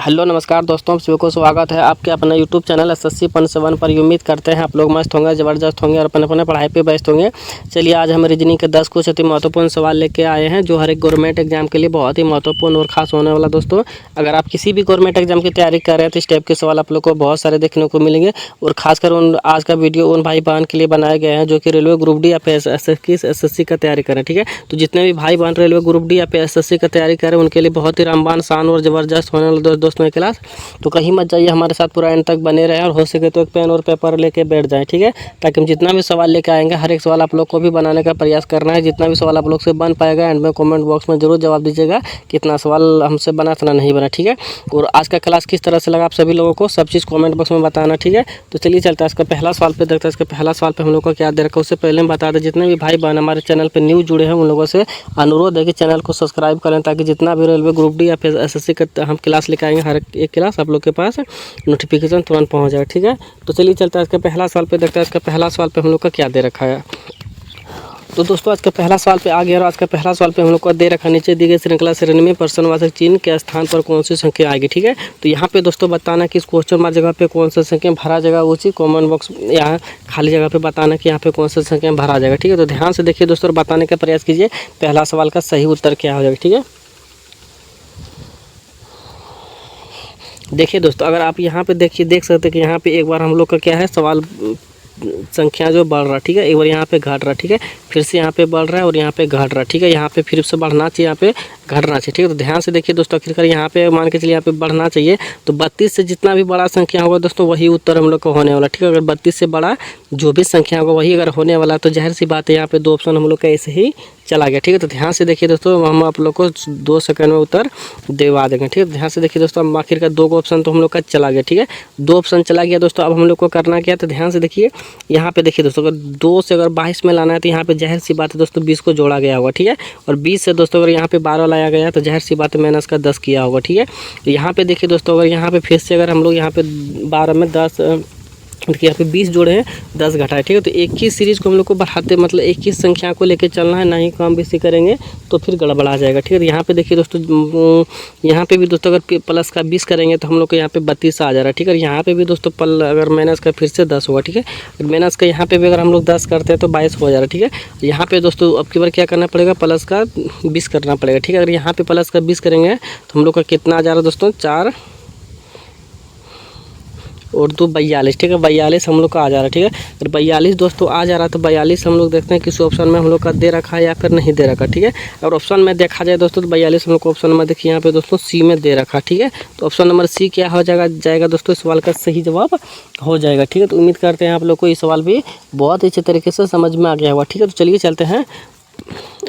Hello नमस्कार दोस्तों, आप सभी को स्वागत है आपके अपने यूट्यूब चैनल SSC पन 7 पर। उम्मीद करते हैं आप लोग मस्त होंगे, ज़बरदस्त होंगे और अपने पढ़ाई पे व्यस्त होंगे। चलिए आज हम रीजनिंग के 10 कुछ अति महत्वपूर्ण सवाल लेके आए हैं जो हर एक गवर्नमेंट एग्जाम के लिए बहुत ही महत्वपूर्ण और खास होने वाला। दोस्तों अगर आप किसी भी गवर्नमेंट एग्जाम की तैयारी कर रहे हैं तो इस टाइप के सवाल आप लोग को बहुत सारे देखने को मिलेंगे। और खासकर आज का वीडियो उन भाई बहन के लिए बनाए गए हैं जो कि रेलवे ग्रुप डी या SSC का तैयारी करें। ठीक है, तो जितने भी भाई बहन रेलवे ग्रुप डी या SSC का तैयारी करें उनके लिए बहुत ही रामबान शान और ज़बरदस्त होने वाला दोस्तों ये क्लास। तो कहीं मत जाइए, हमारे साथ पूरा एंड तक बने रहें और हो सके तो एक पेन और पेपर लेके बैठ जाएं। ठीक है, ताकि हम जितना भी सवाल लेके आएंगे हर एक सवाल आप लोग को भी बनाने का प्रयास करना है। जितना भी सवाल आप लोग से बन पाएगा एंड में कमेंट बॉक्स में जरूर जवाब दीजिएगा कितना सवाल हमसे बना इतना नहीं बना। ठीक है, और आज का क्लास किस तरह से लगा आप सभी लोगों को सब चीज़ कॉमेंट बॉक्स में बताना। ठीक है, तो चलिए चलता है इसका पहला सवाल पे देखते हैं। इसका पहला सवाल पे हम लोग को क्या दे रखा है उससे पहले हम बता दें, जितने भी भाई बहन हमारे चैनल पर न्यू जुड़े हैं उन लोगों से अनुरोध है कि चैनल को सब्सक्राइब करें ताकि जितना भी रेलवे ग्रुप डी या फिर SSC का हम क्लास लेके आएंगे हर एक क्लास आप लोग के पास नोटिफिकेशन तुरंत पहुंच जाएगा। ठीक है, तो चलिए चलता है इसका पहला सवाल पे देखते हैं। इसका पहला सवाल पे हम लोग का क्या दे रखा है। तो दोस्तों आज का पहला सवाल पे आ गया और आज का पहला सवाल पे हम लोग को दे रखा नीचे दी गई श्रृंखला श्रेणी में प्रश्नवाचक चिन्ह के स्थान पर कौन सी संख्या आएगी। ठीक है, तो यहाँ पे दोस्तों बताना कि इस क्वेश्चन मार्क जगह पे कौन सा संख्या भरा जाएगा, उसी कमेंट बॉक्स यहाँ खाली जगह पे बताना कि यहाँ पे कौन सा संख्या भरा जाएगा। ठीक है, तो ध्यान से देखिए दोस्तों और बताने का प्रयास कीजिए पहला सवाल का सही उत्तर क्या हो जाएगा। ठीक है, देखिए दोस्तों अगर आप यहाँ पे देख सकते हैं कि यहाँ पे एक बार हम लोग का क्या है सवाल संख्या जो बढ़ रहा। ठीक है, एक बार यहाँ पे घट रहा। ठीक है, फिर से यहाँ पे बढ़ रहा है और यहाँ पे घट रहा। ठीक है, यहाँ पे फिर से बढ़ना चाहिए, यहाँ पे घटना चाहिए। ठीक है, तो ध्यान से देखिए दोस्तों आखिरकार यहाँ पे मान के चलिए यहाँ पे बढ़ना चाहिए। तो 32 से जितना भी बड़ा संख्या होगा दोस्तों वही उत्तर हम लोग का होने वाला। ठीक है, अगर 32 से बड़ा जो भी संख्या होगा वही अगर होने वाला तो जाहिर सी बात है यहाँ पे 2 ऑप्शन हम लोग का ऐसे ही चला गया। ठीक है, तो ध्यान से देखिए दोस्तों हम आप लोग को 2 सेकंड में उत्तर दिलवा देंगे। ठीक है, ध्यान से देखिए दोस्तों आखिर का 2 ऑप्शन तो हम लोग का चला गया। ठीक है, 2 ऑप्शन चला गया दोस्तों। अब हम लोग को करना क्या है तो ध्यान से देखिए यहाँ पे देखिए दोस्तों अगर 2 से अगर 22 में लाना है तो यहाँ पे जाहिर सी बात है दोस्तों 20 को जोड़ा गया होगा। ठीक है, और 20 से दोस्तों अगर यहाँ पे 12 लाया गया तो जाहिर सी बात है मैंने इसका 10 किया होगा। ठीक है, तो यहाँ पे देखिए दोस्तों अगर यहाँ पे फिर से अगर हम लोग यहाँ पे 12 में 10 देखिए यहाँ पे 20 जोड़े हैं 10 घटाए। ठीक है, तो एक ही सीरीज़ को हम लोग को बढ़ाते मतलब एक ही संख्या को लेके चलना है, ना ही कम बेसी करेंगे तो फिर गड़बड़ा जाएगा। ठीक है, तो यहाँ पे देखिए दोस्तों यहाँ पे भी दोस्तों अगर प्लस का 20 करेंगे तो हम लोग को यहाँ पे 32 आ जा रहा है। ठीक है, यहाँ पे भी दोस्तों अगर माइनस का फिर से 10 होगा। ठीक है, माइनस का यहाँ पे भी अगर हम लोग 10 करते हैं तो 22 हो जा रहा है। ठीक है, यहाँ पे दोस्तों अब की बार क्या करना पड़ेगा प्लस का 20 करना पड़ेगा। ठीक है, अगर यहाँ पे प्लस का 20 करेंगे तो हम लोग का कितना आ जा रहा है दोस्तों 4 और 2 42। ठीक है, 42 हम लोग का आ जा रहा है। ठीक है, अगर 42 दोस्तों आ जा रहा है तो 42 हम लोग देखते हैं किस ऑप्शन में हम लोग का दे रखा है या फिर नहीं दे रखा। ठीक है, अगर ऑप्शन में देखा जाए दोस्तों तो 42 हम लोग को ऑप्शन में देखिए यहाँ पे दोस्तों सी में दे रखा। ठीक है, तो ऑप्शन नंबर सी क्या हो जाएगा दोस्तों इस सवाल का सही जवाब हो जाएगा। ठीक है, तो उम्मीद करते हैं आप लोग को ये सवाल भी बहुत अच्छे तरीके से समझ में आ गया होगा। ठीक है, तो चलिए चलते हैं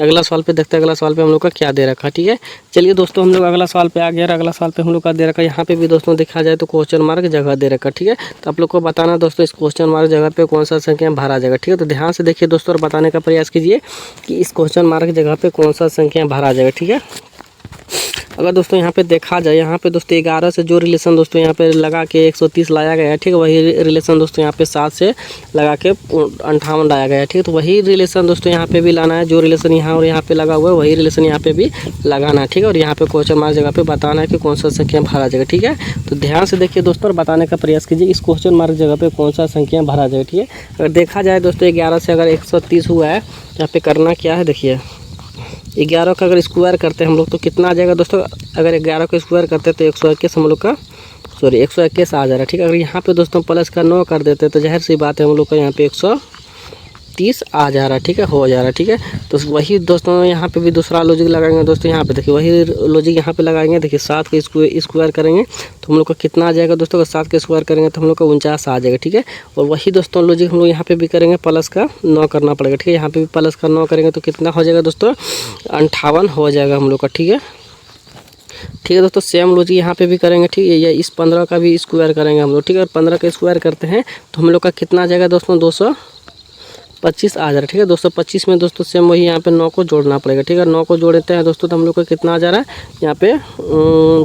अगला सवाल पे देखते हैं अगला सवाल पे हम लोग का क्या दे रखा है। ठीक है, चलिए दोस्तों हम लोग अगला सवाल पे आ गया। अगला सवाल पे हम लोग का दे रखा है यहाँ पे भी दोस्तों देखा जाए तो क्वेश्चन मार्क जगह दे रखा। ठीक है, तो आप लोग को बताना दोस्तों इस क्वेश्चन मार्क जगह पे कौन सा संख्या भरा जाएगा। ठीक है, तो ध्यान से देखिए दोस्तों और बताने का प्रयास कीजिए कि इस क्वेश्चन मार्क जगह पे कौन सा संख्या भरा जाएगा। ठीक है, अगर दोस्तों यहाँ पे देखा जाए यहाँ पे दोस्तों 11 से जो रिलेशन दोस्तों यहाँ पे लगा के 130 लाया गया है। ठीक है, वही रिलेशन दोस्तों यहाँ पे 7 से लगा के 58 लाया गया है। ठीक है, तो वही रिलेशन दोस्तों यहाँ पे भी लाना है, जो रिलेशन यहाँ और यहाँ पे लगा हुआ है वही रिलेशन यहाँ पे भी लगाना है। ठीक है, और यहाँ पे क्वेश्चन मार्क जगह पे बताना है कि कौन सा संख्या भरा जाएगा। ठीक है, तो ध्यान से देखिए दोस्तों और बताने का प्रयास कीजिए इस क्वेश्चन मार्क जगह पे कौन सा संख्या भरा जाएगा। ठीक है, अगर देखा जाए दोस्तों 11 से अगर 130 हुआ है यहाँ पे करना क्या है देखिए 11 का अगर स्क्वायर करते हैं हम लोग तो कितना आ जाएगा दोस्तों। अगर 11 को स्क्वायर करते हैं तो 121 हम लोग का 121 आ जा रहा है। ठीक है, अगर यहाँ पे दोस्तों प्लस का 9 कर देते हैं तो जाहिर सी बात है हम लोग का यहाँ पे 130 आ जा रहा है। ठीक है, हो जा रहा है। ठीक है, तो वही दोस्तों यहाँ पे भी दूसरा लॉजिक लगाएंगे दोस्तों। यहाँ पे देखिए वही लॉजिक यहाँ पे लगाएंगे। देखिए 7 के स्क्वायर करेंगे तो हम लोग का कितना आ जाएगा दोस्तों। अगर 7 के स्क्वायर करेंगे तो हम लोग का 49 आ जाएगा। ठीक है, और वही दोस्तों लॉजिक हम लोग यहाँ पे भी करेंगे प्लस का 9 करना पड़ेगा। ठीक है, यहाँ पे भी प्लस का 9 करेंगे तो कितना हो जाएगा दोस्तों 58 हो जाएगा हम लोग का। ठीक है, ठीक है दोस्तों सेम लॉजिक यहाँ पे भी करेंगे। ठीक है, ये इस 15 का भी स्क्वायर करेंगे हम लोग। ठीक है, और 15 का स्क्वायर करते हैं तो हम लोग का कितना आ जाएगा दोस्तों 25 आ जा रहा है। ठीक है दोस्तों, 25 में दोस्तों सेम वही यहाँ पे 9 को जोड़ना पड़ेगा। ठीक है, 9 को जोड़ देते हैं दोस्तों तो हम लोग को कितना आ जा रहा है यहाँ पे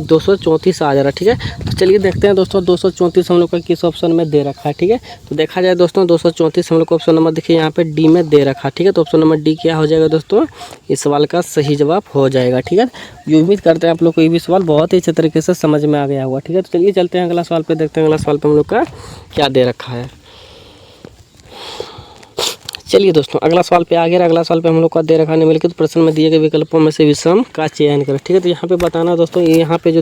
234 आ जा रहा है। ठीक है, तो चलिए देखते हैं दोस्तों 234 हम लोग का किस ऑप्शन में दे रखा है। ठीक है, तो देखा जाए दोस्तों 234 हम लोग को ऑप्शन नंबर देखिए यहाँ पे डी में दे रखा है। ठीक है, तो ऑप्शन नंबर डी क्या हो जाएगा दोस्तों, इस सवाल का सही जवाब हो जाएगा। ठीक है, ये उम्मीद करते हैं आप लोग को ये भी सवाल बहुत ही अच्छे तरीके से समझ में आ गया होगा। ठीक है, तो चलिए चलते हैं अगला सवाल पे, देखते हैं अगला सवाल पे हम लोग का क्या दे रखा है। चलिए दोस्तों अगला सवाल पे आ गया। अगला सवाल पे हम लोग का दे रखा निम्नलिखित प्रश्न में दिए गए विकल्पों में से विषम का चयन करें। ठीक है, तो यहाँ पे बताना दोस्तों, यहाँ पे जो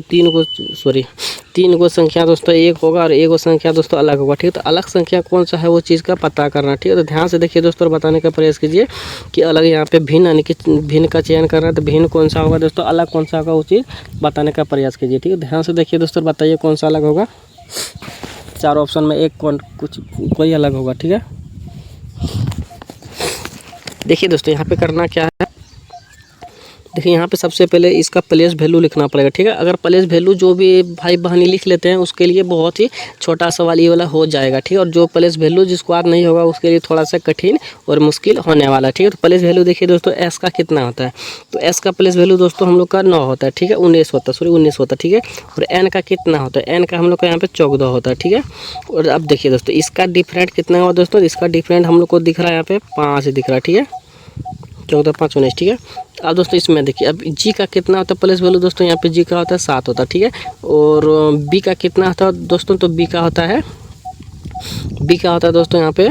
तीन गो संख्या दोस्तों एक होगा और एक गो संख्या दोस्तों अलग होगा। ठीक है, तो अलग संख्या कौन सा है वो चीज़ का पता करना। ठीक है, तो ध्यान से देखिए दोस्तों और बताने का प्रयास कीजिए कि अलग यहाँ पे भिन्न यानी कि भिन्न का चयन करना है, तो भिन्न कौन सा होगा दोस्तों, अलग कौन सा होगा वो चीज़ बताने का प्रयास कीजिए। ठीक है, ध्यान से देखिए दोस्तों, बताइए कौन सा अलग होगा। चार ऑप्शन में एक कोई अलग होगा। ठीक है, देखिए दोस्तों यहाँ पे करना क्या है, देखिए यहाँ पे सबसे पहले इसका प्लेस वैल्यू लिखना पड़ेगा। ठीक है, अगर प्लेस वैल्यू जो भी भाई बहनी लिख लेते हैं उसके लिए बहुत ही छोटा सवाल ये वाला हो जाएगा। ठीक है, और जो प्लेस वैल्यू जिसको याद नहीं होगा उसके लिए थोड़ा सा कठिन और मुश्किल होने वाला है। ठीक है, तो प्लेस वैल्यू देखिए दोस्तों एस का कितना होता है, तो एस का प्लेस वैल्यू दोस्तों हम लोग का 9 होता है। ठीक है, 19 होता है। ठीक है, और एन का कितना होता है, एन का हम लोग का यहाँ पे 14 होता है। ठीक है, और अब देखिए दोस्तों इसका डिफरेंट कितना हुआ दोस्तों, इसका डिफरेंट हम लोग को दिख रहा है यहाँ पे 5 दिख रहा है। ठीक है, 14 5 19। ठीक है, अब दोस्तों इसमें देखिए अब जी का कितना होता है प्लेस वैल्यू दोस्तों, यहाँ पे जी का होता है 7 होता है। ठीक है, और बी का कितना होता है दोस्तों, तो बी का होता है दोस्तों यहाँ पे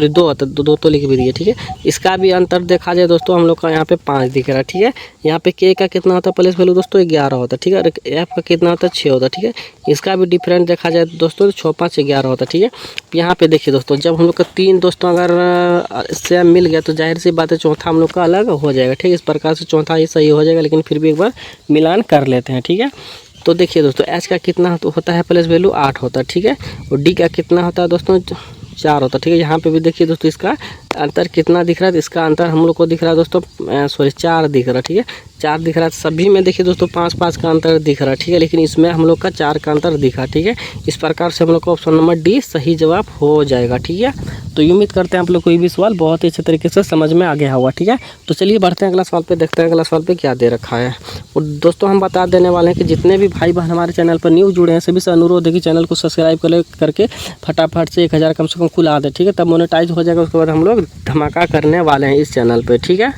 2 होता है, दो तो लिख भी दिए। ठीक है, इसका भी अंतर देखा जाए दोस्तों हम लोग का यहाँ पे 5 दिख रहा है। ठीक है, यहाँ पे के का कितना होता है प्लेस वैल्यू दोस्तों 11 होता है। ठीक है, और एफ का कितना होता है 6 होता है। ठीक है, इसका भी डिफरेंट देखा जाए दोस्तों 6 5 11 होता है। ठीक है, यहाँ पे देखिए दोस्तों जब हम लोग का 3 दोस्तों अगर सेम मिल गया तो जाहिर सी बात है चौथा हम लोग का अलग हो जाएगा। ठीक है, इस प्रकार से चौथा ही सही हो जाएगा, लेकिन फिर भी एक बार मिलान कर लेते हैं। ठीक है, तो देखिए दोस्तों एच का कितना होता है प्लेस वैल्यू 8 होता है। ठीक है, और डी का कितना होता है दोस्तों 4 होता है। ठीक है, यहाँ पे भी देखिए दोस्तों इसका अंतर कितना दिख रहा है, तो इसका अंतर हम लोग को दिख रहा है दोस्तों 4 दिख रहा है। ठीक है, 4 दिख रहा है, सभी में देखिए दोस्तों 5 5 का अंतर दिख रहा है। ठीक है, लेकिन इसमें हम लोग का 4 का अंतर दिखा। ठीक है, इस प्रकार से हम लोग को ऑप्शन नंबर डी सही जवाब हो जाएगा। ठीक है, तो उम्मीद करते हैं आप लोग कोई भी सवाल बहुत ही अच्छे तरीके से समझ में आ गया होगा। ठीक है, तो चलिए बढ़ते हैं अगला सवाल पे, देखते हैं अगला सवाल पे क्या दे रखा है। और दोस्तों हम बता देने वाले हैं कि जितने भी भाई बहन हमारे चैनल पर न्यू जुड़े हैं सभी से अनुरोध है कि चैनल को सब्सक्राइब करके फटाफट से 1000 कम से कम खुला दे। ठीक है, तब मोनेटाइज हो जाएगा, उसके बाद हम लोग धमाका करने वाले हैं इस चैनल पे। ठीक है,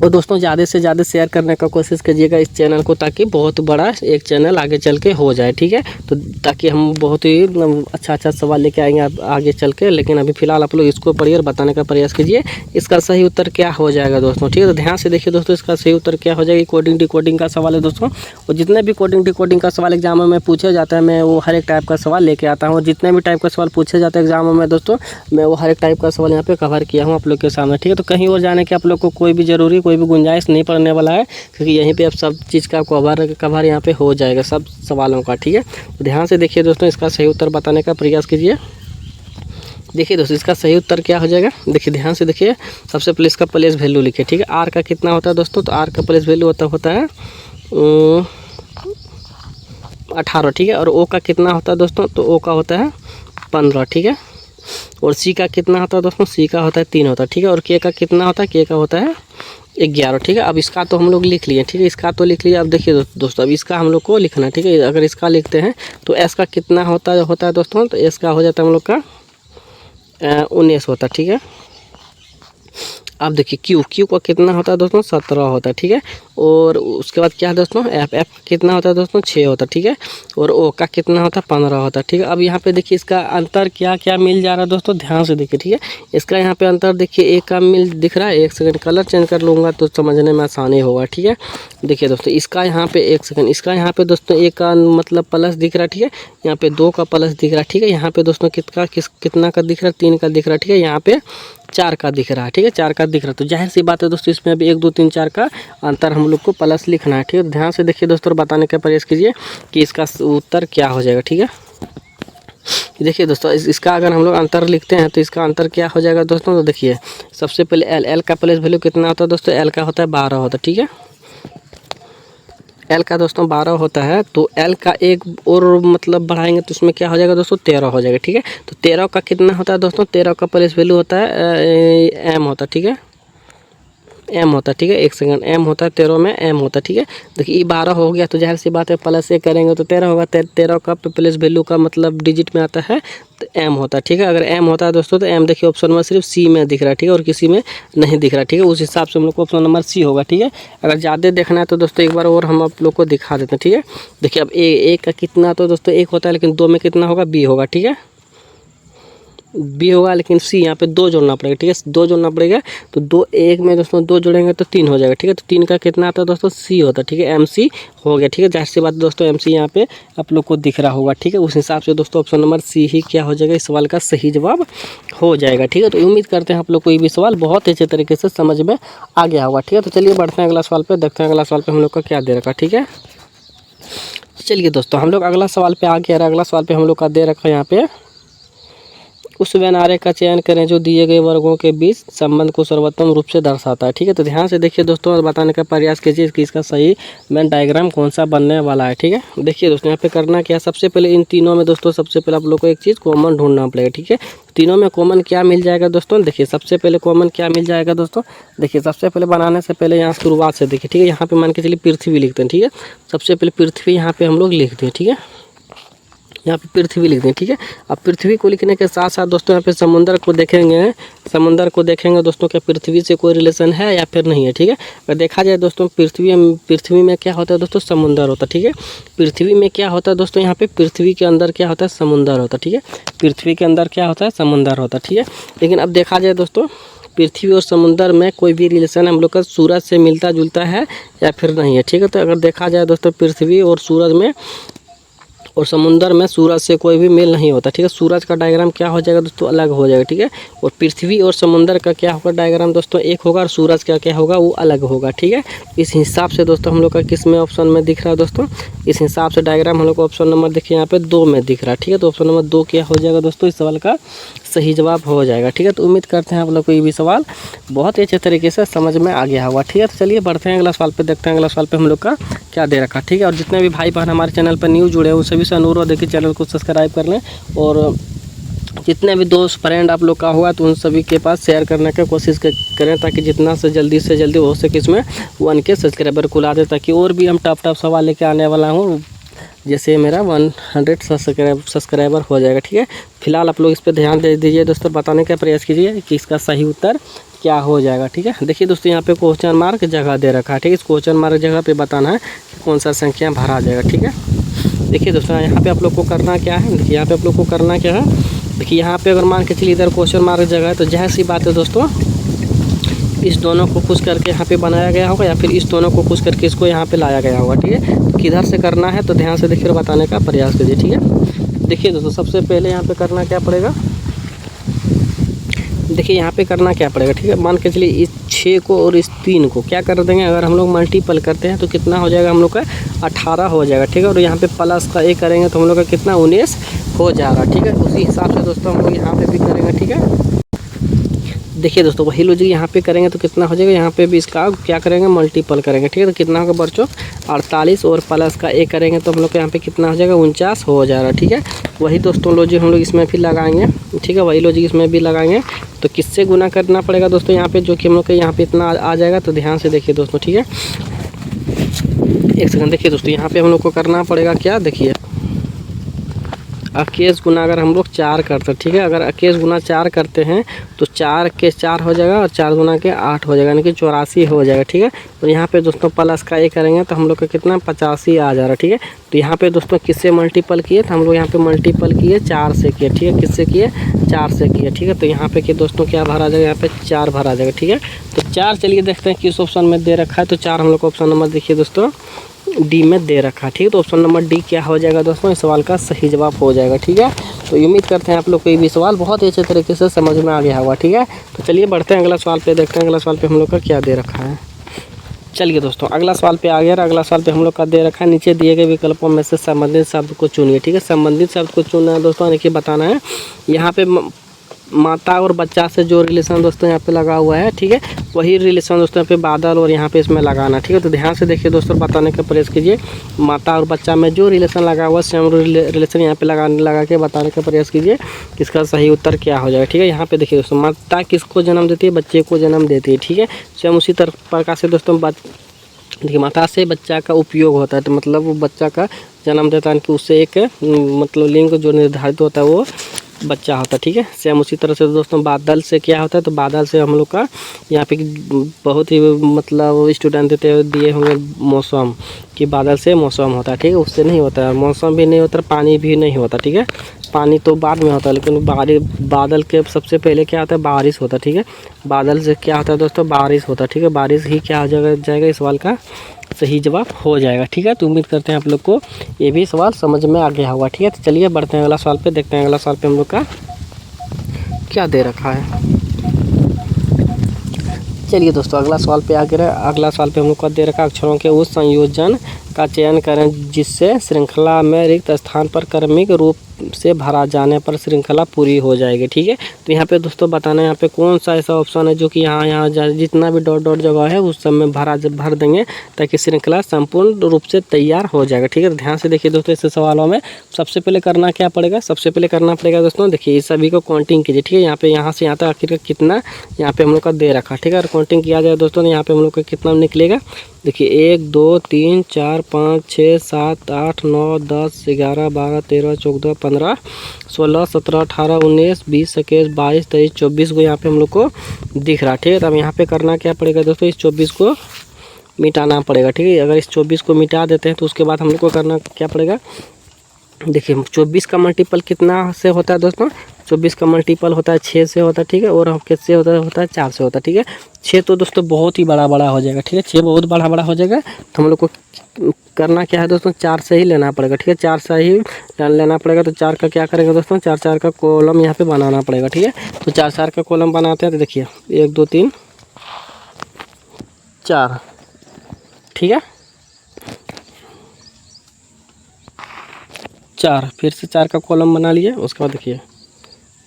और दोस्तों ज़्यादा से ज़्यादा शेयर करने का कोशिश कीजिएगा इस चैनल को, ताकि बहुत बड़ा एक चैनल आगे चल के हो जाए। ठीक है, तो ताकि हम बहुत ही अच्छा सवाल लेके आएंगे आगे चल के, लेकिन अभी फिलहाल आप लोग इसको पढ़िए और बताने का प्रयास कीजिए इसका सही उत्तर क्या हो जाएगा दोस्तों। ठीक है, तो ध्यान से देखिए दोस्तों इसका सही उत्तर क्या हो जाएगा। कोडिंग डिकोडिंग का सवाल है दोस्तों, और जितने भी कोडिंग डिकोडिंग का सवाल एग्जाम में पूछे जाता है मैं वो हर एक टाइप का सवाल लेके आता हूँ। जितने भी टाइप का सवाल पूछे जाते हैं एग्जाम में दोस्तों मैं वो हर एक टाइप का सवाल यहाँ पे कवर किया हूँ आप लोग के सामने। ठीक है, तो कहीं और जाने की आप लोग को कोई भी जरूरी कोई भी गुंजाइश नहीं पड़ने वाला है, क्योंकि यहीं पे अब सब चीज़ का कवर यहाँ पे हो जाएगा सब सवालों का। ठीक है, तो ध्यान से देखिए दोस्तों इसका सही उत्तर बताने का प्रयास कीजिए। देखिए दोस्तों इसका सही उत्तर क्या हो जाएगा, देखिए ध्यान से देखिए। सबसे पहले इसका प्लेस वैल्यू लिखिए। ठीक है, आर का कितना होता है दोस्तों, तो आर का प्लेस वैल्यू होता है 18। ठीक है, और ओ का कितना होता है दोस्तों, तो ओ का होता है 15। ठीक है, और सी का कितना होता है दोस्तों, सी का होता है 3 होता है। ठीक है, और के का कितना होता है, के का होता है 11। ठीक है, अब इसका तो हम लोग लिख लिए। ठीक है, इसका तो लिख लिया। अब देखिए दोस्तों अब इसका हम लोग को लिखना है। ठीक है, अगर इसका लिखते हैं तो एस का कितना होता है दोस्तों, तो एस का हो जाता है हम लोग का 19 होता है। ठीक है, अब देखिए क्यू का कितना होता है दोस्तों 17 होता है। ठीक है, और उसके बाद क्या है दोस्तों एफ कितना होता है दोस्तों 6 होता है। ठीक है, और ओ का कितना होता है 15 होता है। ठीक है, अब यहाँ पे देखिए इसका अंतर क्या क्या मिल जा रहा है दोस्तों, ध्यान से देखिए। ठीक है, इसका यहाँ पे अंतर देखिए एक का दिख रहा है। एक सेकंड कलर चेंज कर लूँगा तो समझने में आसानी होगा। ठीक है, देखिए दोस्तों इसका यहाँ पे एक सेकंड, इसका यहाँ पे दोस्तों एक का मतलब प्लस दिख रहा है। ठीक है, यहाँ पे 2 का प्लस दिख रहा है। ठीक है, यहाँ पे दोस्तों कितना का दिख रहा है, 3 का दिख रहा है। ठीक है, यहाँ पे 4 का दिख रहा है। ठीक है, 4 का दिख रहा है, तो जाहिर सी बात है दोस्तों इसमें अभी 1 2 3 4 का अंतर हम लोग को प्लस लिखना है। ठीक है, ध्यान से देखिए दोस्तों और बताने का प्रयास कीजिए कि इसका उत्तर क्या हो जाएगा। ठीक है, देखिए दोस्तों इसका अगर हम लोग अंतर लिखते हैं तो इसका अंतर क्या हो जाएगा दोस्तों, तो देखिए सबसे पहले एल का प्लेस वैल्यू कितना होता है दोस्तों, एल का होता है 12 होता है। ठीक है, एल का दोस्तों 12 होता है, तो एल का एक और मतलब बढ़ाएंगे तो उसमें क्या हो जाएगा दोस्तों 13 हो जाएगा। ठीक है, तो 13 का कितना होता है दोस्तों, 13 का प्लेस वैल्यू होता है एम होता है। ठीक है, एम होता है। ठीक है, एक सेकंड, एम होता है 13 में एम होता है। ठीक है, देखिए 12 हो गया तो जाहिर सी बात है प्लस से करेंगे तो 13 होगा। 13 का प्लेस वैल्यू का मतलब डिजिट में आता है तो एम होता है। ठीक है, अगर एम होता है दोस्तों तो एम देखिए ऑप्शन में सिर्फ सी में दिख रहा है। ठीक है, और किसी में नहीं दिख रहा है। ठीक है, उस हिसाब से हम लोग को ऑप्शन नंबर सी होगा। ठीक है, अगर ज़्यादा देखना है तो दोस्तों एक बार और हम आप लोग को दिखा देते हैं। ठीक है, देखिए अब ए का कितना तो दोस्तों 1 होता है, लेकिन 2 में कितना होगा, बी होगा। ठीक है, बी होगा, लेकिन सी यहाँ पे 2 जोड़ना पड़ेगा। ठीक है, 2 जोड़ना पड़ेगा तो 2 1 में दोस्तों 2 जोड़ेंगे तो 3 हो जाएगा। ठीक है, तो 3 का कितना आता है दोस्तों, सी होता है। ठीक है, एम सी हो गया। ठीक है, जाहिर सी बात दोस्तों एम सी यहाँ पे आप लोग को दिख रहा होगा। ठीक है, उस हिसाब से दोस्तों ऑप्शन नंबर सी ही क्या हो जाएगा, इस सवाल का सही जवाब हो जाएगा। ठीक है, तो उम्मीद करते हैं आप लोग को ये भी सवाल बहुत अच्छे तरीके से समझ में आ गया होगा। ठीक है, तो चलिए बढ़ते हैं अगला सवाल पर, देखते हैं अगला सवाल पर हम लोग का क्या दे रखा। ठीक है, चलिए दोस्तों हम लोग अगला सवाल पे आ गया। अगला सवाल पे हम लोग का दे रखा है यहाँ पे, उस व्यनारे का चयन करें जो दिए गए वर्गों के बीच संबंध को सर्वोत्तम रूप से दर्शाता है। ठीक है, तो ध्यान से देखिए दोस्तों और बताने का प्रयास कीजिए कि इसका सही वेन डायग्राम कौन सा बनने वाला है। ठीक है, देखिए दोस्तों यहाँ पे करना क्या है, सबसे पहले इन तीनों में दोस्तों सबसे पहले आप लोग को एक चीज़ कॉमन ढूंढना पड़ेगा। ठीक है, तीनों में कॉमन क्या मिल जाएगा दोस्तों, देखिए सबसे पहले कॉमन क्या मिल जाएगा दोस्तों, देखिए सबसे पहले बनाने से पहले यहाँ शुरुआत से देखिए। ठीक है, यहाँ पे मान के चलिए पृथ्वी लिखते हैं। ठीक है, सबसे पहले पृथ्वी यहाँ पे हम लोग लिखते हैं। ठीक है, यहाँ पे पृथ्वी लिख दें। ठीक है, अब पृथ्वी को लिखने के साथ साथ दोस्तों यहाँ पे समुद्र को देखेंगे। समुद्र को देखेंगे दोस्तों, क्या पृथ्वी से कोई रिलेशन है या फिर नहीं है। ठीक है, अगर देखा जाए दोस्तों पृथ्वी में क्या होता है दोस्तों, समुद्र होता है। ठीक है, पृथ्वी में क्या होता है दोस्तों, यहाँ पे पृथ्वी के अंदर क्या होता है, समुद्र होता है। ठीक है, पृथ्वी के अंदर क्या होता है, समुद्र होता है। ठीक है, लेकिन अब देखा जाए दोस्तों पृथ्वी और समुद्र में कोई भी रिलेशन हम लोग का सूरज से मिलता जुलता है या फिर नहीं है। ठीक है, तो अगर देखा जाए दोस्तों पृथ्वी और सूरज में और समुद्र में सूरज से कोई भी मेल नहीं होता। ठीक है, सूरज का डायग्राम क्या हो जाएगा दोस्तों, अलग हो जाएगा। ठीक है, और पृथ्वी और समुद्र का क्या होगा डायग्राम दोस्तों, एक होगा, और सूरज का क्या होगा वो अलग होगा। ठीक है, इस हिसाब से दोस्तों हम लोग का किस में ऑप्शन में दिख रहा है दोस्तों, इस हिसाब से डायग्राम हम लोग को ऑप्शन नंबर देखिए यहाँ पे 2 में दिख रहा है। ठीक है, तो ऑप्शन नंबर 2 क्या हो जाएगा दोस्तों, इस सवाल का सही जवाब हो जाएगा। ठीक है, तो उम्मीद करते हैं आप लोग को ये भी सवाल बहुत ही अच्छे तरीके से समझ में आ गया होगा। ठीक है, तो चलिए बढ़ते हैं अगला सवाल पे, देखते हैं अगला सवाल पे हम लोग का क्या दे रखा। ठीक है, और जितने भी भाई बहन हमारे चैनल पर न्यू जुड़े हैं उन सभी से अनुरोध है कि चैनल को सब्सक्राइब कर लें, और जितने भी दोस्त फ्रेंड आप लोग का हुआ तो उन सभी के पास शेयर करने की कोशिश करें, ताकि जितना से जल्दी हो सके इसमें 1 के सब्सक्राइबर को ला दे, ताकि और भी हम टफ सवाल लेके आने वाला हूँ, जैसे मेरा 100 सब्सक्राइबर हो जाएगा। ठीक है, फिलहाल आप लोग इस पर ध्यान दे दीजिए दोस्तों, बताने का प्रयास कीजिए कि इसका सही उत्तर क्या हो जाएगा। ठीक है, देखिए दोस्तों यहाँ पे क्वेश्चन मार्क जगह दे रखा है। ठीक है, इस क्वेश्चन मार्क जगह पे बताना है कि कौन सा संख्या भरा जाएगा। ठीक है, देखिए दोस्तों यहाँ पे आप लोग को करना क्या है, देखिए यहाँ पे आप लोग को करना क्या है, देखिए यहाँ पे अगर मान के चलिए इधर क्वेश्चन मार्क जगह है तो जाहिर सी बात है दोस्तों इस दोनों को खुश करके यहाँ पे बनाया गया होगा, या फिर इस दोनों को खुश करके इसको यहाँ पे लाया गया होगा। ठीक है, तो किधर से करना है तो ध्यान से देखिए और बताने का प्रयास कीजिए। ठीक है, देखिए दोस्तों सबसे पहले यहाँ पे करना क्या पड़ेगा, देखिए यहाँ पे करना क्या पड़ेगा। ठीक है, मान के चलिए इस 6 को और इस 3 को क्या कर देंगे, अगर हम लोग मल्टीपल करते हैं तो कितना हो जाएगा हम लोग का 18 हो जाएगा। ठीक है, और यहाँ पे प्लस का 1 करेंगे तो हम लोग का कितना 19 हो जाएगा। ठीक है, उसी हिसाब से दोस्तों हम लोग यहाँ पे भी करेंगे। ठीक है, देखिए दोस्तों वही लॉजिक यहाँ पे करेंगे तो कितना हो जाएगा, यहाँ पे भी इसका क्या करेंगे मल्टीपल करेंगे। ठीक है, तो कितना होगा बच्चों 48, और प्लस का 1 करेंगे तो हम लोग को यहाँ पे कितना हो जाएगा 49 हो जाएगा। ठीक है, वही दोस्तों लॉजिक हम लोग इसमें भी लगाएंगे। ठीक है, वही लॉजिक इसमें भी लगाएंगे, तो किससे गुना करना पड़ेगा दोस्तों यहाँ पे, जो कि हम लोग के यहाँ पे इतना आ जाएगा। तो ध्यान से देखिए दोस्तों। ठीक है, एक सेकंड, देखिए दोस्तों यहाँ पे हम लोग को करना पड़ेगा क्या, देखिए अकेश गुना अगर हम लोग 4 करते हैं। ठीक है, अगर अकेश गुना 4 करते हैं तो 4 के 4 हो जाएगा, और 4 गुना के 8 हो जाएगा, यानी कि 84 हो जाएगा। ठीक है, तो यहाँ पे दोस्तों प्लस का 1 करेंगे तो हम लोग का कितना 85 आ जा रहा है। ठीक है, तो यहाँ पे दोस्तों किससे मल्टीपल किए, तो हम लोग यहाँ पे मल्टीपल किए 4 से किए। ठीक है, किससे किए 4 से किए। ठीक है, तो यहाँ पे कि दोस्तों क्या भरा जाएगा, यहाँ पे 4 भरा जाएगा। ठीक है, तो 4 चलिए देखते हैं किस ऑप्शन में दे रखा है, तो 4 हम लोग को ऑप्शन नंबर देखिए दोस्तों डी में दे रखा है। ठीक है, तो ऑप्शन नंबर डी क्या हो जाएगा दोस्तों, इस सवाल का सही जवाब हो जाएगा। ठीक है, तो उम्मीद करते हैं आप लोग को ये भी सवाल बहुत ही अच्छे तरीके से समझ में आ गया होगा। ठीक है, तो चलिए बढ़ते हैं अगला सवाल पे, देखते हैं अगला सवाल पे हम लोग का क्या दे रखा है। चलिए दोस्तों अगला सवाल पे आ गया, अगला सवाल पे हम लोग का दे रखा है, नीचे दिए गए विकल्पों में से संबंधित शब्द को चुनिए। ठीक है, संबंधित शब्द को चुनना है दोस्तों, देखिए बताना है। यहाँ पे माता और बच्चा से जो रिलेशन दोस्तों यहाँ पे लगा हुआ है, ठीक है, वही रिलेशन दोस्तों यहाँ पे बादल और यहाँ पे इसमें लगाना, ठीक है। तो ध्यान से देखिए दोस्तों, बताने का प्रयास कीजिए। माता और बच्चा में जो रिलेशन लगा हुआ है सेम रिलेशन यहाँ पे लगा के बताने का प्रयास कीजिए, इसका सही उत्तर क्या हो जाएगा, ठीक है। यहाँ पे देखिए दोस्तों, माता किसको जन्म देती है, बच्चे को जन्म देती है, ठीक है। सेम उसी प्रकार से दोस्तों देखिए, माता से बच्चा का उपयोग होता है, तो मतलब वो बच्चा का जन्म देता है कि उससे एक मतलब लिंग जो निर्धारित होता है वो बच्चा होता है, ठीक है। सेम उसी तरह से दोस्तों बादल से क्या होता है, तो बादल से हम लोग का यहाँ पे बहुत ही मतलब स्टूडेंट दिए होंगे मौसम, कि बादल से मौसम होता है, ठीक है। उससे नहीं होता है, मौसम भी नहीं होता, पानी भी नहीं होता, ठीक है। पानी तो बाद में होता है, लेकिन बादल के सबसे पहले क्या होता है, बारिश होता है, ठीक है। बादल से क्या होता है दोस्तों, बारिश होता है, ठीक है। बारिश ही क्या हो जाएगा इस सवाल का सही जवाब हो जाएगा, ठीक है। तो उम्मीद करते हैं आप लोग को ये भी सवाल समझ में आ गया होगा, ठीक है। तो चलिए बढ़ते हैं अगला सवाल पे, देखते हैं अगला सवाल पे हम लोग का क्या दे रखा है। चलिए दोस्तों, अगला सवाल पे अगला सवाल पे हम लोग का दे रखा अक्षरों के उस संयोजन का चयन करें जिससे श्रृंखला में रिक्त स्थान पर क्रमिक रूप से भरा जाने पर श्रृंखला पूरी हो जाएगी, ठीक है। तो यहाँ पे दोस्तों बताना है यहाँ पे कौन सा ऐसा ऑप्शन है जो कि यहाँ जितना भी डॉट डॉट जगह है उस सब में भर देंगे ताकि श्रृंखला संपूर्ण रूप से तैयार हो जाएगा, ठीक है। तो ध्यान से देखिए दोस्तों, इस सवालों में सबसे पहले करना क्या पड़ेगा, सबसे पहले करना पड़ेगा दोस्तों, देखिए इस सभी को काउंटिंग कीजिए, ठीक है। यहाँ से यहाँ तक आखिर कितना यहाँ पे हम लोग का दे रखा, ठीक है। और काउंटिंग किया जाए दोस्तों, यहाँ पे हम लोग का कितना निकलेगा, देखिए 1 2 3 4 5 6 7 8 9 10 11 12 13 14 15 16 17 18 19 20 21 22 23 24 को यहाँ पे हम लोग को दिख रहा, ठीक है। तो अब यहाँ पे करना क्या पड़ेगा दोस्तों, इस 24 को मिटाना पड़ेगा, ठीक है। अगर इस 24 को मिटा देते हैं तो उसके बाद हम लोग को करना क्या पड़ेगा, देखिए 24 का मल्टीपल कितना से होता है दोस्तों, 24 का मल्टीपल होता है 6 से होता है, ठीक है। और किससे होता है 4 से होता है, ठीक है। 6 तो दोस्तों बहुत ही बड़ा हो जाएगा, ठीक है। 6 बहुत बड़ा हो जाएगा, तो हम लोग को करना क्या है दोस्तों, 4 से ही लेना पड़ेगा, ठीक है। 4 से ही लेना पड़ेगा। तो 4 का क्या करेंगे दोस्तों, 4 का कॉलम यहाँ पे बनाना पड़ेगा, ठीक है। तो 4 का कॉलम बनाते हैं, तो देखिए 1 2 3 4, ठीक है। 4 फिर से 4 का कॉलम बना लिए, उसके बाद देखिए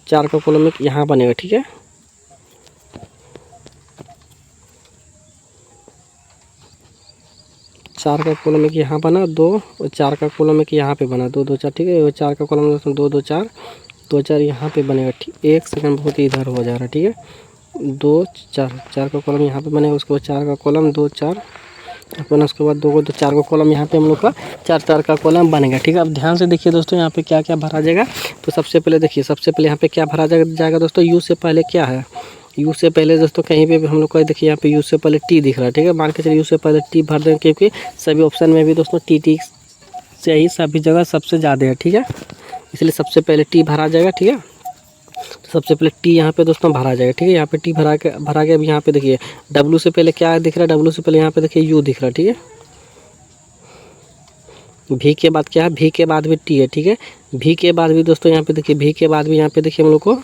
4 का कॉलम एक यहाँ बनेगा, ठीक है। चार का कॉलम एक यहाँ बना, 2 और 4 का कॉलम एक यहाँ पे बना, 2 2 4, ठीक है। 4 का कॉलम दोस्तों 2 2 4 2 4 यहाँ पे बनेगा, ठीक। 1 सेकंड बहुत ही इधर हो जा रहा है, ठीक है। 2 4 4 का कॉलम यहाँ पे बनेगा, उसके बाद 4 का कॉलम 2 4 अपना, उसके बाद 2 2 4 का कॉलम यहाँ पे हम लोग का 4 का कॉलम बनेगा, ठीक है। अब ध्यान से देखिए दोस्तों, यहाँ पे क्या क्या भरा जाएगा। तो सबसे पहले देखिए, सबसे पहले यहाँ पे क्या भरा जाएगा दोस्तों, यू से पहले क्या है, यू से पहले दोस्तों कहीं पे भी हम लोग को देखिए यहाँ पे यू से पहले टी दिख रहा है, ठीक है। मान के चलिए यू से पहले टी भर दें, क्योंकि सभी ऑप्शन में भी दोस्तों टी से ही सभी जगह सबसे ज़्यादा है, ठीक है। इसलिए सबसे पहले टी भरा जाएगा, ठीक है। तो सबसे पहले टी यहाँ पे दोस्तों भरा जाएगा, ठीक है। यहाँ पे टी भरा के अब यहाँ पे देखिए डब्लू से पहले क्या दिख रहा है, डब्लू से पहले यहाँ पे देखिए यू दिख रहा है, ठीक है। भी के बाद क्या है, भी के बाद भी टी है, ठीक है। भी के बाद भी दोस्तों यहाँ पे देखिए, भी के बाद भी यहाँ पे देखिए हम लोग को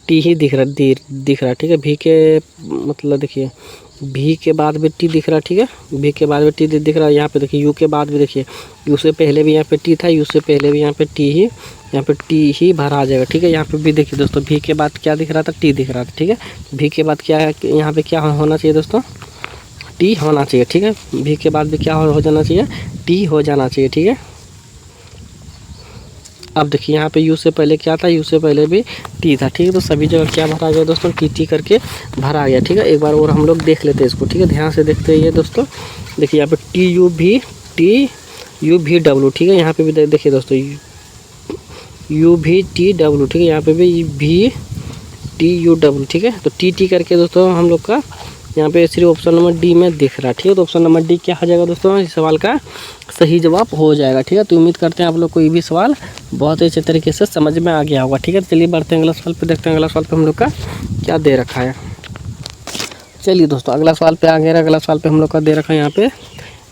टी ही दिख रहा है, ठीक है। भी के मतलब देखिए भी के बाद भी टी दिख रहा है, ठीक है। भी के बाद भी टी दिख रहा है। यहाँ पे देखिए यू के बाद भी देखिए, यू से पहले भी यहाँ पे टी था, यू से पहले भी यहाँ पे टी ही भरा आ जाएगा, ठीक है। यहाँ पे भी देखिए दोस्तों, भी के बाद क्या दिख रहा था, टी दिख रहा था, ठीक है। भी के बाद क्या है, यहाँ पे क्या होना चाहिए दोस्तों, टी होना चाहिए, ठीक है। भी के बाद भी क्या हो जाना चाहिए, टी हो जाना चाहिए, ठीक है। अब देखिए यहाँ पे यू से पहले क्या था, यू से पहले भी टी था, ठीक है। तो सभी जगह क्या भरा गया दोस्तों, टी करके भरा गया, ठीक है। एक बार और हम लोग देख लेते हैं इसको, ठीक है। ध्यान से देखते हैं ये दोस्तों, देखिए यहाँ पे टी यू भी डब्लू, ठीक है। यहाँ पे भी देखिए दोस्तों यू भी टी डब्लू, ठीक है। यहाँ पे भी टी यू डब्लू, ठीक है। तो टी करके दोस्तों हम लोग का यहाँ पे सिर्फ ऑप्शन नंबर डी में दिख रहा है, ठीक है। तो ऑप्शन नंबर डी क्या हो जाएगा दोस्तों, इस सवाल का सही जवाब हो जाएगा, ठीक है। तो उम्मीद करते हैं आप लोग को ये भी सवाल बहुत ही अच्छे तरीके से समझ में आ गया होगा, ठीक है। चलिए बढ़ते हैं अगला सवाल पे, देखते हैं अगला सवाल पे हम लोग का क्या दे रखा है। चलिए दोस्तों, अगला सवाल पे आ गया। अगला सवाल पे हम लोग का दे रखा है यहाँ पे,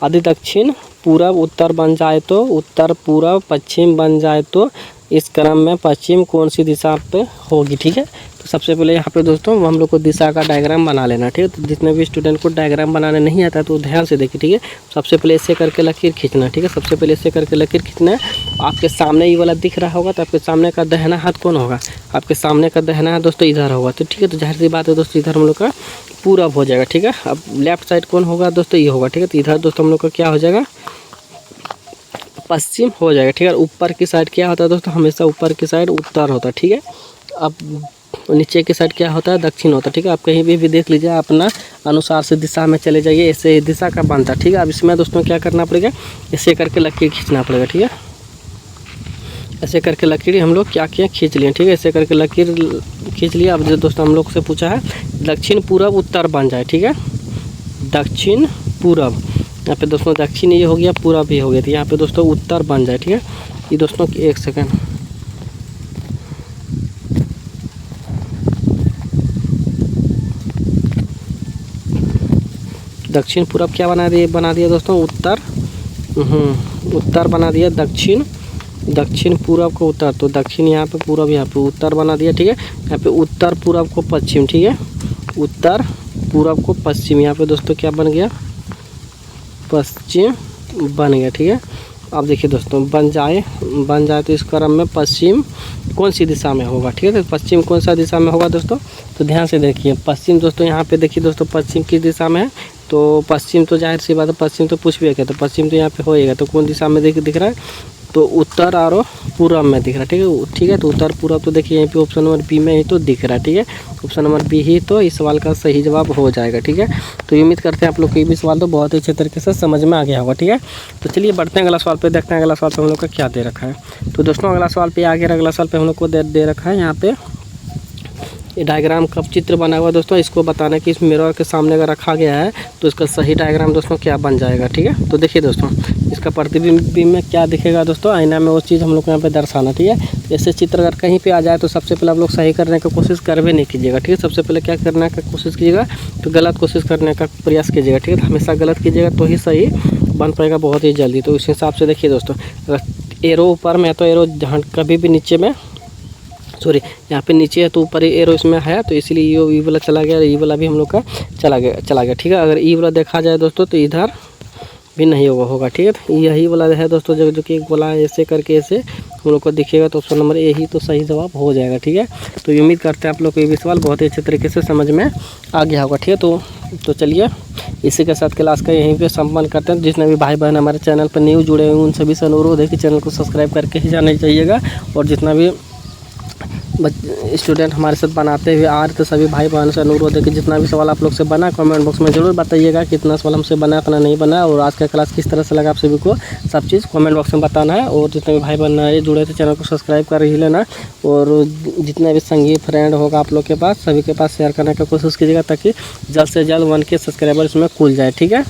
आदि दक्षिण पूरब उत्तर बन जाए तो उत्तर पूरब पश्चिम बन जाए तो इस क्रम में पश्चिम कौन सी दिशा पे होगी, ठीक है। तो सबसे पहले यहाँ पे दोस्तों हम लोग को दिशा का डायग्राम बना लेना, ठीक है। तो जितने भी स्टूडेंट को डायग्राम बनाने नहीं आता तो ध्यान से देखिए, ठीक है। सबसे पहले ऐसे करके लकीर खींचना, ठीक है। सबसे पहले ऐसे करके लकीर खींचना है आपके सामने ये वाला दिख रहा होगा, तो आपके सामने का दाहिना हाथ कौन होगा, आपके सामने का दाहिना हाथ दोस्तों इधर होगा। तो ठीक है, तो जाहिर सी बात है दोस्तों इधर हम लोग का पूरब हो जाएगा। ठीक है, अब लेफ्ट साइड कौन होगा दोस्तों, ये होगा। ठीक है, तो इधर दोस्तों हम लोग का क्या हो जाएगा, पश्चिम हो जाएगा। ठीक है, ऊपर की साइड क्या होता है दोस्तों, हमेशा ऊपर की साइड उत्तर होता है। ठीक है, अब नीचे की साइड क्या होता है, दक्षिण होता है। ठीक है, आप कहीं भी देख लीजिए, अपना अनुसार से दिशा में चले जाइए, ऐसे दिशा का बनता है। ठीक है, अब इसमें दोस्तों क्या करना पड़ेगा, ऐसे करके लकीर खींचना पड़ेगा। ठीक है, ऐसे करके लकीर हम लोग क्या किए, खींच लिए। ठीक है, ऐसे करके लकीर खींच लिया। अब जो दोस्तों हम लोग से पूछा है दक्षिण पूरब उत्तर बन जाए। ठीक है, दक्षिण पूरब, यहाँ पे दोस्तों दक्षिण ये हो गया, पूरब ये हो गया, तो यहाँ पे दोस्तों उत्तर बन जाए। ठीक है, ये दोस्तों एक सेकंड, दक्षिण पूरब क्या बना दिया दोस्तों, उत्तर, उत्तर बना दिया। दक्षिण पूरब को उत्तर, तो दक्षिण यहाँ पे, पूरब यहाँ पे, उत्तर बना दिया। ठीक है, यहाँ पे उत्तर पूरब को पश्चिम। ठीक है, उत्तर पूरब को पश्चिम, यहाँ पे दोस्तों क्या बन गया, पश्चिम बन गया। ठीक है, अब देखिए दोस्तों बन जाए तो इस क्रम में पश्चिम कौन सी दिशा में होगा। ठीक है, तो पश्चिम कौन सा दिशा में होगा दोस्तों, तो ध्यान से देखिए पश्चिम दोस्तों, यहाँ पे देखिए दोस्तों पश्चिम किस दिशा में है, तो पश्चिम तो जाहिर सी बात है, पश्चिम तो पूछ भी क्या, तो पश्चिम तो यहाँ पे होएगा, तो कौन दिशा में दिख रहा है, तो उत्तर और पूरब में दिख रहा है। ठीक है, तो उत्तर पूरब तो देखिए यहीं पे ऑप्शन नंबर बी में ही तो दिख रहा है। ठीक है, ऑप्शन नंबर बी ही तो इस सवाल का सही जवाब हो जाएगा। ठीक है, तो उम्मीद करते हैं आप लोग को ये भी सवाल तो बहुत ही अच्छे तरीके से समझ में आ गया होगा। ठीक है, तो चलिए बढ़ते हैं अगला सवाल पे, देखते हैं अगला सवाल पे हम लोग का क्या दे रखा है। तो दोस्तों अगला सवाल पे आ गया, अगला सवाल पे हम लोग को दे रखा है यहाँ पे ये डायग्राम का चित्र बना हुआ दोस्तों, इसको बताना कि इस मिरर के सामने अगर रखा गया है तो इसका सही डायग्राम दोस्तों क्या बन जाएगा। ठीक है, तो देखिए दोस्तों इसका प्रतिबिंब में क्या दिखेगा दोस्तों, आईना में वो चीज़ हम लोग को यहाँ पे दर्शाना। ठीक है, ऐसे चित्र अगर कहीं पे आ जाए तो सबसे पहले आप लोग सही करने की कोशिश कर भी नहीं कीजिएगा। ठीक है, सबसे पहले क्या करने का कोशिश कीजिएगा, तो गलत कोशिश करने का प्रयास कीजिएगा। ठीक है, तो हमेशा गलत कीजिएगा तो ही सही बन पाएगा बहुत ही जल्दी। तो इस हिसाब से देखिए दोस्तों, अगर एरो ऊपर में है तो एरो जहाँ कभी भी नीचे में, सॉरी यहाँ पे नीचे है तो ऊपर एरो इसमें है, तो इसलिए ये वाला चला गया, ये वाला भी हम लोग का चला गया। ठीक है, अगर ई वाला देखा जाए दोस्तों तो इधर भी नहीं होगा। ठीक है, तो यही वाला है दोस्तों, जो कि एक बोला ऐसे करके ऐसे हम लोग को दिखेगा, तो ऑप्शन नंबर ए ही तो सही जवाब हो जाएगा। ठीक है, तो उम्मीद करते हैं आप लोग को ये भी सवाल बहुत ही अच्छे तरीके से समझ में आ गया होगा। ठीक है, तो चलिए इसी के साथ क्लास का यहीं पे संपन्न करते हैं। जितने भी भाई बहन हमारे चैनल पर न्यू जुड़े हुए उन सभी से अनुरोध है कि चैनल को सब्सक्राइब करके ही जाना चाहिएगा, और जितना भी स्टूडेंट हमारे साथ बनाते हुए आ रहे थे सभी भाई बहन से अनुरोध है कि जितना भी सवाल आप लोग से बना कमेंट बॉक्स में जरूर बताइएगा, कितना सवाल हमसे बना कितना नहीं बना, और आज का क्लास किस तरह से लगा आप सभी को सब चीज़ कमेंट बॉक्स में बताना है। और जितने भी भाई बहन नए जुड़े थे चैनल को सब्सक्राइब कर ही लेना, और जितने भी संगी फ्रेंड होगा आप लोग के पास सभी के पास शेयर करने की कोशिश कीजिएगा, ताकि जल्द से जल्द 1K सब्सक्राइबर इसमें खुल जाए। ठीक है,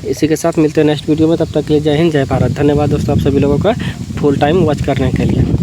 इसी के साथ मिलते हैं नेक्स्ट वीडियो में, तब तक के लिए जय हिंद जय भारत। धन्यवाद दोस्तों आप सभी लोगों का फुल टाइम वॉच करने के लिए।